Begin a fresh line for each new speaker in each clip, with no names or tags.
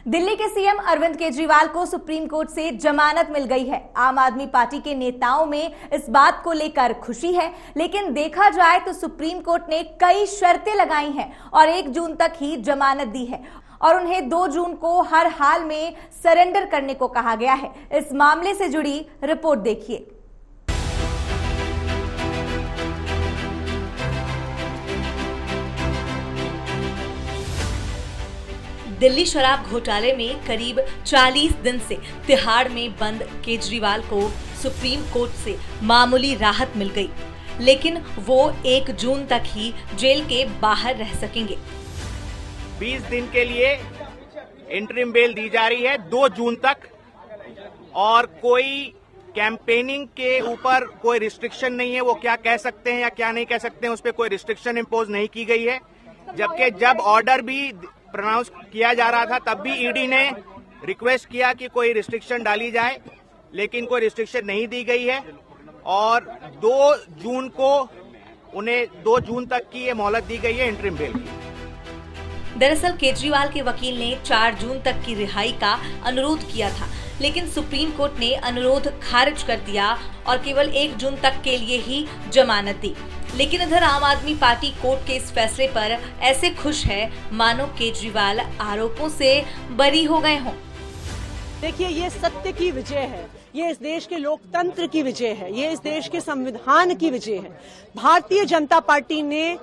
दिल्ली के सीएम अरविंद केजरीवाल को supreme court से जमानत मिल गई है। आम आदमी पार्टी के नेताओं में इस बात को लेकर खुशी है, लेकिन देखा जाए तो सुप्रीम कोर्ट ने कई शर्तें लगाई हैं और 1 जून तक ही जमानत दी है और उन्हें 2 जून को हर हाल में सरेंडर करने को कहा गया है। इस मामले से जुड़ी रिपोर्ट देखिए। दिल्ली शराब घोटाले में करीब 40 दिन से तिहाड़ में बंद केजरीवाल को सुप्रीम कोर्ट से मामूली राहत मिल गई, लेकिन वो 1 जून तक ही जेल के बाहर रह सकेंगे।
20 दिन के लिए इंटरिम बेल दी जा रही है 2 जून तक, और कोई कैंपेनिंग के ऊपर कोई रिस्ट्रिक्शन नहीं है। वो क्या कह सकते हैं या क्या नहीं कह सकते हैं, उस पर कोई रिस्ट्रिक्शन इम्पोज नहीं की गई है। जबकि जब ऑर्डर भी प्रोनाउंस किया जा रहा था तब भी ईडी ने रिक्वेस्ट किया कि कोई रिस्ट्रिक्शन डाली जाए, लेकिन कोई रिस्ट्रिक्शन नहीं दी गई है और 2 जून को उन्हें 2 जून तक की ये मोहलत दी गई है इंटरिम बेल की।
दरअसल केजरीवाल के वकील ने 4 जून तक की रिहाई का अनुरोध किया था, लेकिन सुप्रीम कोर्ट ने अनुरोध खारिज कर दिया और केवल 1 जून तक के लिए ही जमानत दी। लेकिन इधर आम आदमी पार्टी कोर्ट के इस फैसले पर ऐसे खुश है मानो केजरीवाल आरोपों से बरी हो गए हों।
देखिए, ये सत्य की विजय है, ये इस देश के लोकतंत्र की विजय है, ये इस देश के संविधान की विजय है। भारतीय जनता पार्टी ने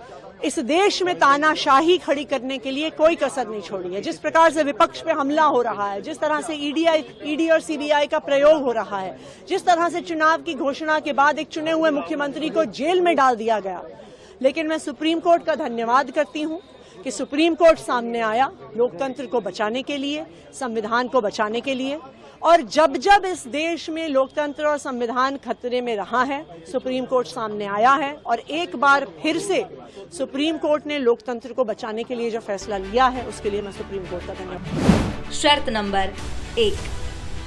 इस देश में तानाशाही खड़ी करने के लिए कोई कसर नहीं छोड़ी है। जिस प्रकार से विपक्ष पे हमला हो रहा है, जिस तरह से ईडी और सीबीआई का प्रयोग हो रहा है, जिस तरह से चुनाव की घोषणा के बाद एक चुने हुए मुख्यमंत्री को जेल में डाल दिया गया, लेकिन मैं सुप्रीम कोर्ट का धन्यवाद करती हूं कि सुप्रीम कोर्ट सामने आया लोकतंत्र को बचाने के लिए, संविधान को बचाने के लिए। और जब जब इस देश में लोकतंत्र और संविधान खतरे में रहा है, सुप्रीम कोर्ट सामने आया है और एक बार फिर से सुप्रीम कोर्ट ने लोकतंत्र को बचाने के लिए जो फैसला लिया है, उसके लिए मैं सुप्रीम कोर्ट का धन्यवाद।
शर्त नंबर 1,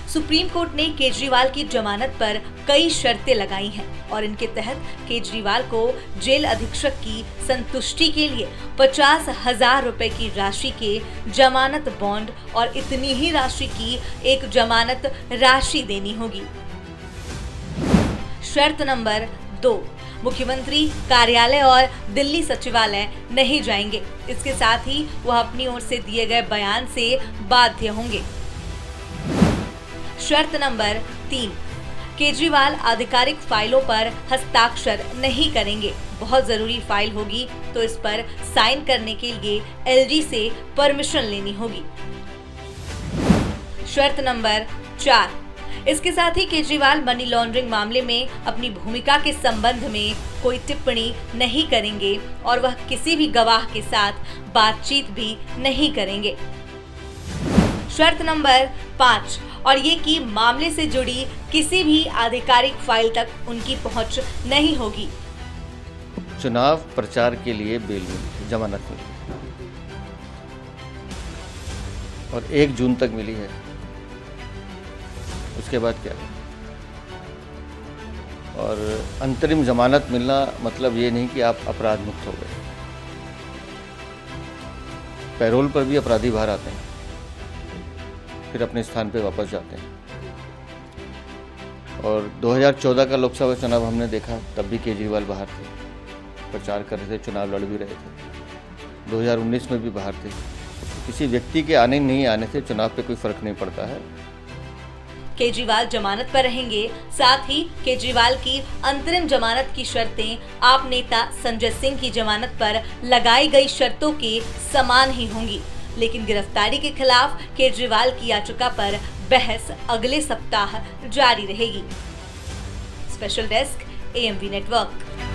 सुप्रीम कोर्ट ने केजरीवाल की जमानत पर कई शर्तें लगाई हैं और इनके तहत केजरीवाल को जेल अधीक्षक की संतुष्टि के लिए 50,000 रुपए की राशि के जमानत बॉन्ड और इतनी ही राशि की एक जमानत राशि देनी होगी। शर्त नंबर 2, मुख्यमंत्री कार्यालय और दिल्ली सचिवालय नहीं जाएंगे। इसके साथ ही वह अपनी ओर से दिए गए बयान से बाध्य होंगे। शर्त नंबर 3, केजरीवाल आधिकारिक फाइलों पर हस्ताक्षर नहीं करेंगे। बहुत जरूरी फाइल होगी तो इस पर साइन करने के लिए एलजी से परमिशन लेनी होगी। शर्त नंबर 4, इसके साथ ही केजरीवाल मनी लॉन्ड्रिंग मामले में अपनी भूमिका के संबंध में कोई टिप्पणी नहीं करेंगे और वह किसी भी गवाह के साथ बातचीत भी नहीं करेंगे। शर्त नंबर 5, और ये कि मामले से जुड़ी किसी भी आधिकारिक फाइल तक उनकी पहुंच नहीं होगी।
चुनाव प्रचार के लिए बेल मिली, जमानत मिली और 1 जून तक मिली है। उसके बाद क्या? और अंतरिम जमानत मिलना मतलब ये नहीं कि आप अपराध मुक्त हो गए। पैरोल पर भी अपराधी बाहर आते हैं, फिर अपने स्थान पे वापस जाते हैं। और 2014 का लोकसभा चुनाव हमने देखा, तब भी केजरीवाल बाहर थे, प्रचार कर रहे थे, चुनाव लड़ भी रहे थे। 2019 में भी बाहर थे। किसी व्यक्ति के आने नहीं आने से चुनाव पे कोई फर्क नहीं पड़ता है।
केजरीवाल जमानत पर रहेंगे। साथ ही केजरीवाल की अंतरिम जमानत की शर्तें आप नेता संजय सिंह की जमानत पर लगाई गई शर्तों के समान ही होंगी, लेकिन गिरफ्तारी के खिलाफ केजरीवाल की याचिका पर बहस अगले सप्ताह जारी रहेगी। Special desk, AMV network.